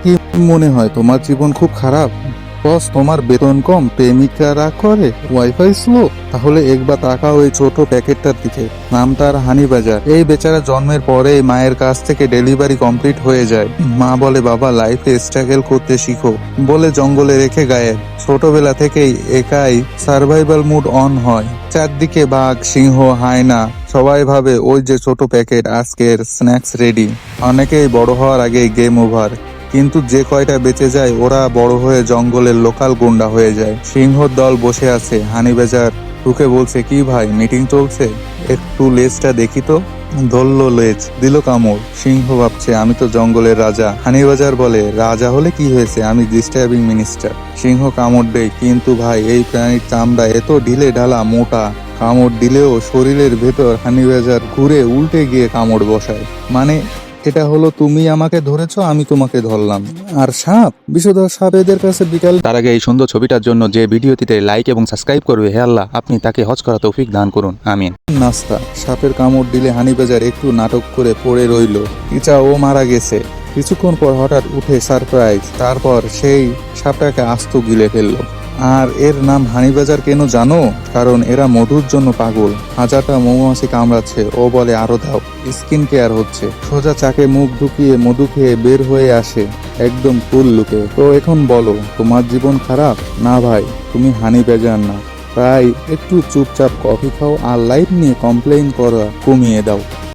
কি মনে হয় তোমার জীবন খুব খারাপ? বস, তোমার বেতন কম, প্রেমিকা রাগ করে, ওয়াইফাই স্লো? তাহলে একবার তাকাও এই ছোট প্যাকেটটার দিকে। নাম তার হানিবাজার। এই বেচারা জন্মের পরেই মায়ের কাছ থেকে ডেলিভারি কমপ্লিট হয়ে যায়। মা বলে বাবা লাইফে স্ট্রাগল করতে শিখো বলে জঙ্গলে রেখে গায়েব। ছোটবেলা থেকেই একাই সার্ভাইভাল মুড অন হয়। চারদিকে বাঘ, সিংহ, হায়না। সবাই ভাবে ওই যে ছোট প্যাকেট, আজকের স্ন্যাক্স রেডি। অনেকেই বড় হওয়ার আগেই গেম ওভার। কিন্তু যে কয়টা বেঁচে যায় ওরা বড় হয়ে জঙ্গলের লোকাল গুন্ডা হয়ে যায়। সিংহর দল বসে আছে, হানিবাজার ঢুকে বলছে, কি ভাই মিটিং চলছে? একটু লেজটা দেখি তো। ধরলো লেজ, দিল কামড়। সিংহ ভাবছে আমি তো জঙ্গলের রাজা। হানিবাজার বলে, রাজা হলে কি হয়েছে, আমি ডিস্টার্বিং মিনিস্টার। সিংহ কামড় দেয়, কিন্তু ভাই এই প্রাণীর চামড়া এত ঢিলে ঢালা মোটা, কামড় দিলেও শরীরের ভেতর হানিবাজার ঘুরে উল্টে গিয়ে কামড় বসায়। মানে এটা হলো তুমি আমাকে ধরেছো, আমি তোমাকে ধরলাম। আর সাপ, বিষধর সাপ এদের কাছে বিকাল। তার আগে এই সুন্দর ছবিটার জন্য যে ভিডিওটিতে লাইক এবং সাবস্ক্রাইব করবে, হে আল্লাহ আপনি তাকে হজ করা তৌফিক দান করুন, আমিন। নাস্তা। সাপের কামড় দিলে হানিবাজার একটু নাটক করে পড়ে রইল। ইচা ও মারা গেছে। কিছুক্ষণ পর হঠাৎ উঠে সারপ্রাইজ। তারপর সেই সাপটাকে আস্ত গিলে ফেললো। আর এর নাম হানিবাজার কেন জানো? কারণ এরা মধুর জন্য পাগল। হাজারটা মৌমাছি কামড়াচ্ছে, ও বলে আরো দাও। স্কিন কেয়ার হচ্ছে। সোজা চাকে মুখ ঢুকিয়ে মধু খেয়ে বের হয়ে আসে, একদম কুল লুকে। তো এখন বলো, তোমার জীবন খারাপ? না ভাই, তুমি হানিবাজার না। তাই একটু চুপচাপ কফি খাও আর লাইফ নিয়ে কমপ্লেইন করা কমিয়ে দাও।